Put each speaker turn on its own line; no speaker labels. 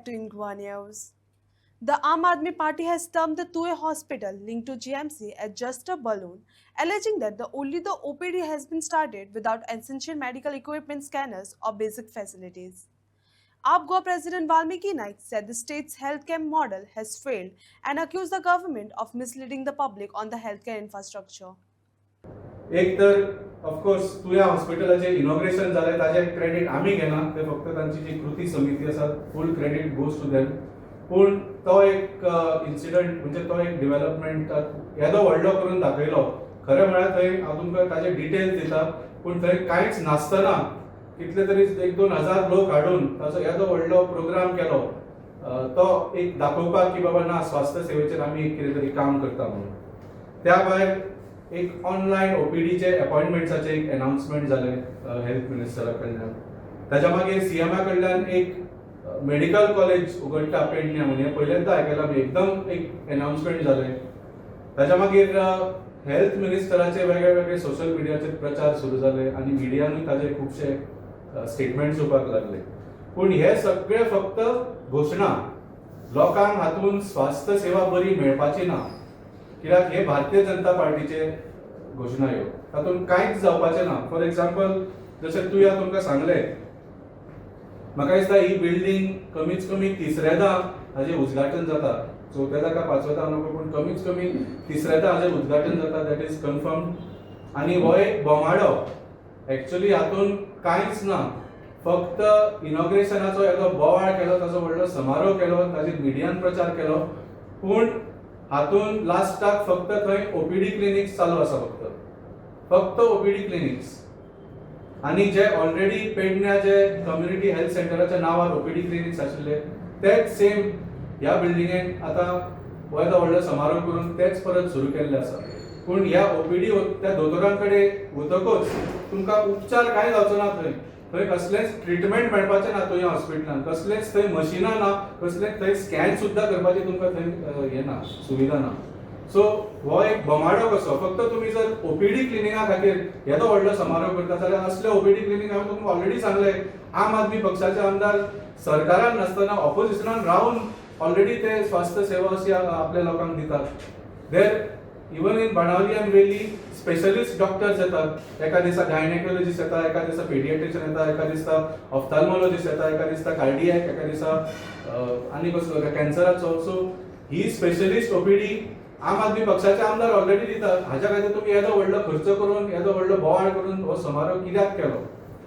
to Inqua News. The Aam Aadmi Party has termed the Tue hospital linked to GMC as just a balloon, alleging that only the OPD has been started without essential medical equipment, scanners, or basic facilities. APGOA President Valmiki Naik said the state's healthcare model has failed and accused the government of misleading the public on the healthcare infrastructure.
एक तर of course तुया हॉस्पिटलाचे inauguration जालें ताजे credit आमी घेना, ते फक्त तांची जी कृती समिती आसा फूल क्रेडिट गोज टू देम. पूण तो एक इन्सिडंट म्हणजे तो एक डेव्हलपमेंट येदो व्हडलो करून दाखयलो. खरें म्हळ्यार थंय हांव तुमकां ताजे डिटेल्स दिता, पूण थंय कांयच नासतना कितले तरी 1-2 हजार लोक हाडून ताचो येदो व्हडलो प्रोग्राम केलो. तो एक दाखोवपाक की बाबा ना स्वास्थ्य सेवेचेर आमी एक कितें तरी काम करता म्हणून. त्या भायर एक ऑनलायन ओपीडीचे अपॉइंटमेंट्साचे एक अनाउन्समेंट जाले हेल्थ मिनिस्टरा कडल्यान. ताच्या मागीर सीएमा कडल्यान एक मेडिकल कॉलेज उगडटा पेडण्या म्हणून पहिल्यांदा आयकलां मी. एकदम एक अनाउन्समेंट जाले. ताच्या मागीर हेल्थ मिनिस्टराचे वेगळे वेगळे सोशल मिडियाचेर प्रचार सुरू जाले आनी मिडियानूय ताजे खुबशे स्टेटमेंट्स येवपाक लागले. पूण हे सगळे फक्त घोशणा. लोकांक हातून स्वास्थ्य सेवा बरी मेळपाची ना, कित्याक हे भारतीय जनता पार्टीचे घोशणा ह्यो. तातूंत कांयच जावपाचें ना. फॉर एक्झाम्पल जशें तुया तुमकां सांगलें, म्हाका दिसता ही बिल्डींग कमीच कमी 3ऱ्यांदा हाजें उद्घाटन जाता. 4थ्यांदा का 5व्यांदा नको, पूण कमीच कमी 3ऱ्यांदा हाजें उद्घाटन जाता. That is confirm. आनी हो एक बोमाडो. एक्चुअली हातून कांयच ना. फक्त इनॉग्रेशनाचो येदो बोवाळ केलो, ताचो व्हडलो समारोह केलो, ताजेर मिडियान प्रचार केलो. पूण हातून लास्टाक फक्त थंय ओपीडी क्लिनिक्स चालू आसा. फक्त ओपीडी क्लिनिक्स. आनी जे ऑलरेडी पेडण्या जे कम्युनिटी हेल्थ सेंटराच्या नांवार ओपीडी क्लिनिक्स आशिल्ले तेच सेम ह्या बिल्डिंगेन आतां येदो व्हडलो समारोह करून तेच परत सुरू केल्ले आसा. पूण ह्या ओपीडी त्या दोतोरां कडेन वतकच तुमकां उपचार कांय जावचो ना. थंय कसलेंच ट्रिटमेंट मेळपाचें ना. तुया हॉस्पिटलान कसलेंच थंय मशिनां ना, कसलेंच थंय स्कॅन सुद्दां करपाची तुमकां थंय हें ना, सुविधा ना. सो हो एक बोमाडो कसो. फक्त तुमी जर ओपीडी क्लिनिका खातीर येदो व्हडलो समारोह करता जाल्यार असले ओपीडी क्लिनीक हांवें तुमकां ऑलरेडी सांगले. आम आदमी पक्षाचे आमदार सरकारान नासतना ऑपोजिशनान रावन ऑलरेडी ते स्वास्थ्य सेवा अशी आपल्या लोकांक दितात. देर इवन इन बाणावली आनी वेली स्पेशलिस्ट डॉक्टर्स येतात. एका दिसा गायनेकोलॉजिस्ट येता, एका दिसा पेडियाट्रिशियन येता, एका दिसा ऑफ्थाल्मोलॉजिस्ट येता, एका दिसा कार्डियॅक, एका दिसा आनी कसलो कॅन्सराचो. सो ही स्पेशलिस्ट ओपीडी आम आदमी पक्षाचे आमदार ऑलरेडी दितात. हाच्या खातीर तुमी येदो व्हडलो खर्च करून, येदो व्हडलो बोवाळ करून हो समारोह कित्याक केलो?